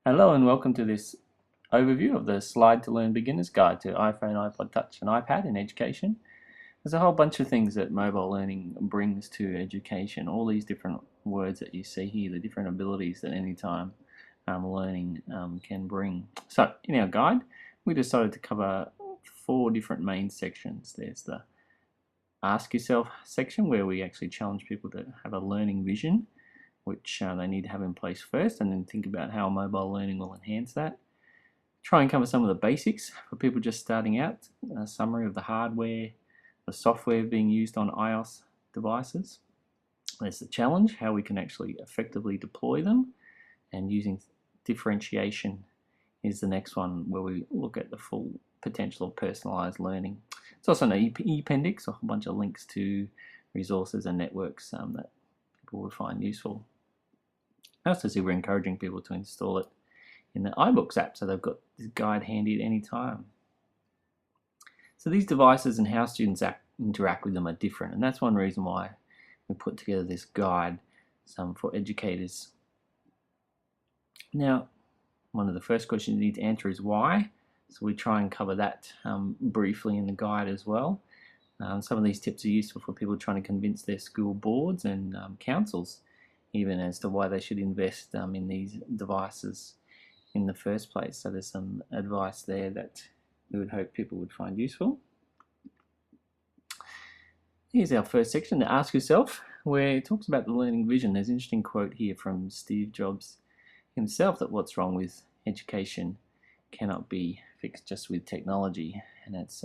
Hello and welcome to this overview of the Slide2Learn Beginner's Guide to iPhone, iPod Touch and iPad in education. There's a whole bunch of things that mobile learning brings to education, all these different words that you see here, the different abilities that any time learning can bring. So in our guide we decided to cover 4 different main sections. There's the Ask Yourself section where we actually challenge people to have a learning vision, which they need to have in place first, and then think about how mobile learning will enhance that. Try and cover some of the basics for people just starting out, a summary of the hardware, the software being used on iOS devices. There's the challenge, how we can actually effectively deploy them, and using differentiation is the next one where we look at the full potential of personalized learning. It's also an appendix, a whole bunch of links to resources and networks that people will find useful. I also see we're encouraging people to install it in the iBooks app, so they've got this guide handy at any time. So these devices and how students interact with them are different, and that's one reason why we put together this guide for educators. Now, one of the first questions you need to answer is why, so we try and cover that briefly in the guide as well. Some of these tips are useful for people trying to convince their school boards and councils even as to why they should invest in these devices in the first place. So there's some advice there that we would hope people would find useful. Here's our first section, the Ask Yourself, where it talks about the learning vision. There's an interesting quote here from Steve Jobs himself that what's wrong with education cannot be fixed just with technology, and it's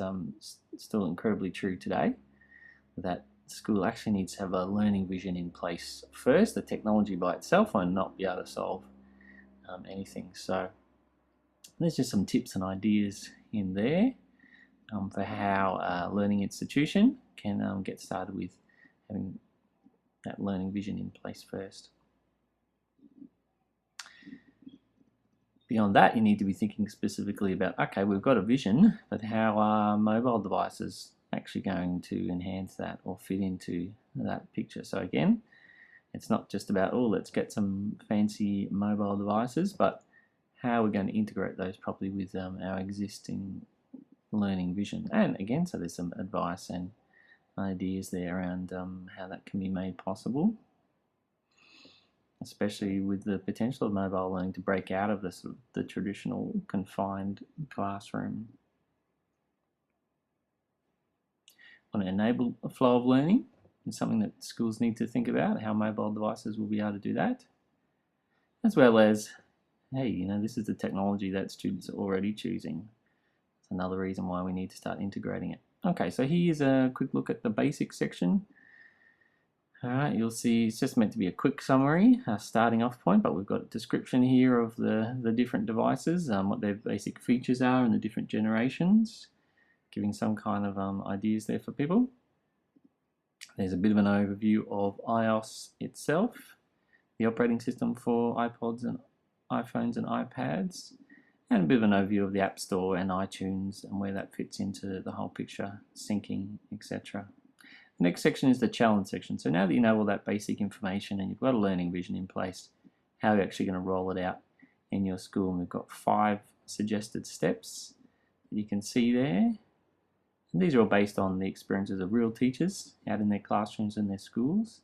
still incredibly true today, that school actually needs to have a learning vision in place first. The technology by itself will not be able to solve anything. So there's just some tips and ideas in there for how a learning institution can get started with having that learning vision in place first. Beyond that, you need to be thinking specifically about, okay, we've got a vision, but how are mobile devices actually going to enhance that or fit into that picture? So again, it's not just about, oh, let's get some fancy mobile devices, but how are we going to integrate those properly with our existing learning vision? And again, so there's some advice and ideas there around how that can be made possible, especially with the potential of mobile learning to break out of the traditional confined classroom. Want to enable a flow of learning is something that schools need to think about, how mobile devices will be able to do that, as well as, hey, you know, this is the technology that students are already choosing. It's another reason why we need to start integrating it. Okay, so here's a quick look at the basics section. Alright, you'll see it's just meant to be a quick summary, a starting off point, but we've got a description here of the different devices, what their basic features are and the different generations, giving some kind of ideas there for people. There's a bit of an overview of iOS itself, the operating system for iPods and iPhones and iPads, and a bit of an overview of the App Store and iTunes and where that fits into the whole picture, syncing, etc. The next section is the challenge section. So now that you know all that basic information and you've got a learning vision in place, how are you actually going to roll it out in your school? And we've got 5 suggested steps that you can see there. And these are all based on the experiences of real teachers out in their classrooms and their schools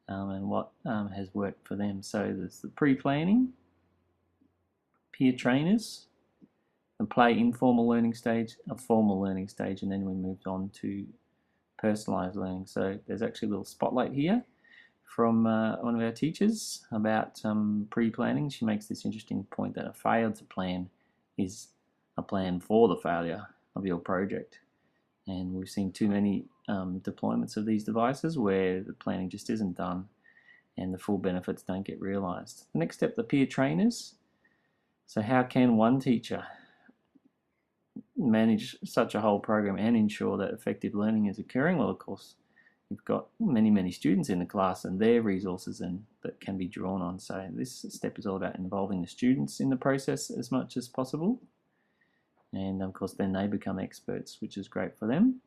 and what has worked for them. So there's the pre-planning, peer trainers, the play informal learning stage, a formal learning stage, and then we moved on to personalized learning. So there's actually a little spotlight here from one of our teachers about pre-planning. She makes this interesting point that a failure to plan is a plan for the failure of your project. And we've seen too many deployments of these devices where the planning just isn't done and the full benefits don't get realized. The next step, the peer trainers. So how can one teacher manage such a whole program and ensure that effective learning is occurring? Well, of course, you've got many students in the class and their resources that can be drawn on. So this step is all about involving the students in the process as much as possible. And of course, then they become experts, which is great for them.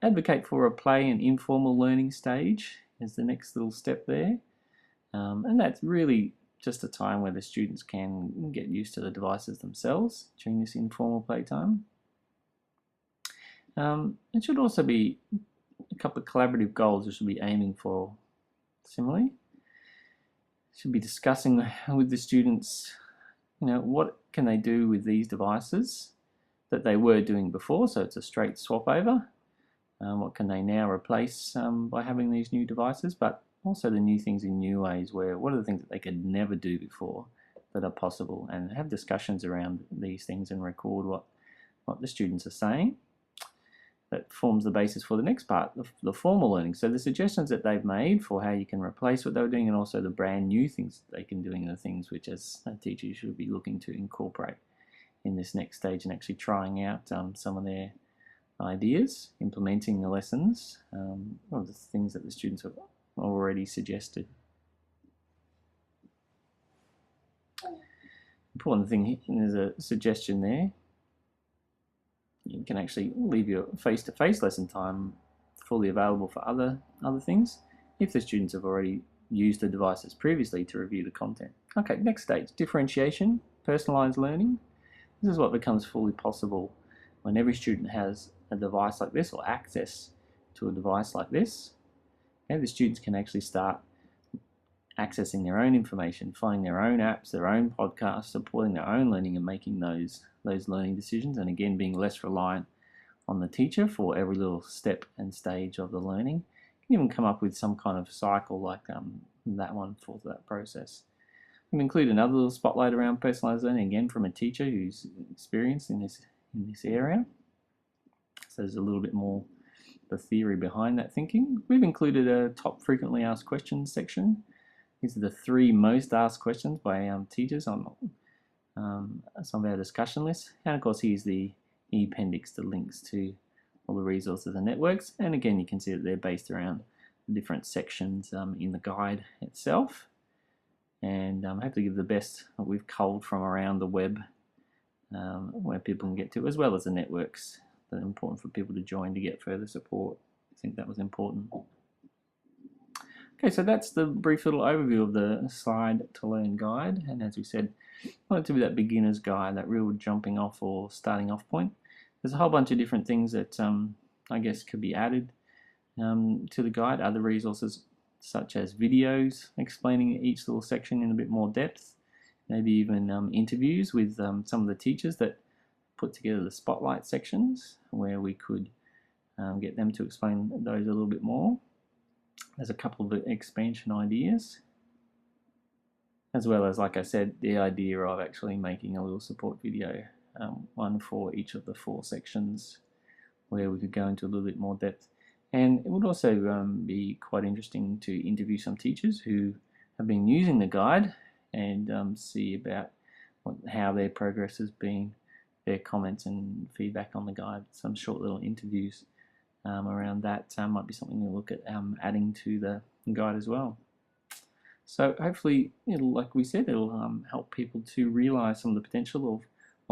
Advocate for a play and informal learning stage is the next little step there. And that's really just a time where the students can get used to the devices themselves during this informal playtime. It should also be a couple of collaborative goals we should be aiming for. Similarly, should be discussing with the students, what can they do with these devices that they were doing before, so it's a straight swap over. What can they now replace by having these new devices, but also the new things in new ways, where what are the things that they could never do before that are possible, and have discussions around these things and record what the students are saying. That forms the basis for the next part, the formal learning. So the suggestions that they've made for how you can replace what they were doing, and also the brand new things that they can do, and the things which as a teacher you should be looking to incorporate in this next stage, and actually trying out some of their ideas, implementing the lessons, or the things that the students have already suggested. Important thing, there's a suggestion there. You can actually leave your face-to-face lesson time fully available for other things if the students have already used the devices previously to review the content. Okay, next stage, differentiation, personalized learning. This is what becomes fully possible when every student has a device like this, or access to a device like this. And the students can actually start accessing their own information, finding their own apps, their own podcasts, supporting their own learning, and making those learning decisions, and again being less reliant on the teacher for every little step and stage of the learning. You can even come up with some kind of cycle like that one for that process. We've included another little spotlight around personalized learning, again from a teacher who's experienced in this area. So there's a little bit more the theory behind that thinking. We've included a top frequently asked questions section. These are the 3 most asked questions by teachers on some of our discussion lists. And of course, here's the appendix, the links to all the resources and networks. And again, you can see that they're based around the different sections in the guide itself. And I have to give the best that we've culled from around the web, where people can get to, as well as the networks that are important for people to join to get further support. I think that was important. Okay, so that's the brief little overview of the Slide2Learn guide. And as we said, I want it to be that beginner's guide, that real jumping off or starting off point. There's a whole bunch of different things that I guess could be added to the guide. Other resources such as videos explaining each little section in a bit more depth. Maybe even interviews with some of the teachers that put together the spotlight sections, where we could get them to explain those a little bit more. There's a couple of expansion ideas, as well as, like I said, the idea of actually making a little support video, one for each of the 4 sections, where we could go into a little bit more depth. And it would also be quite interesting to interview some teachers who have been using the guide, and see about how their progress has been, their comments and feedback on the guide. Some short little interviews around that might be something to look at adding to the guide as well. So hopefully, like we said, it'll help people to realize some of the potential of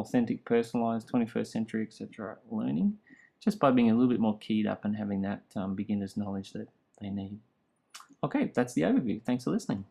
authentic, personalized, 21st century, etc. learning, just by being a little bit more keyed up and having that beginner's knowledge that they need. Okay, that's the overview. Thanks for listening.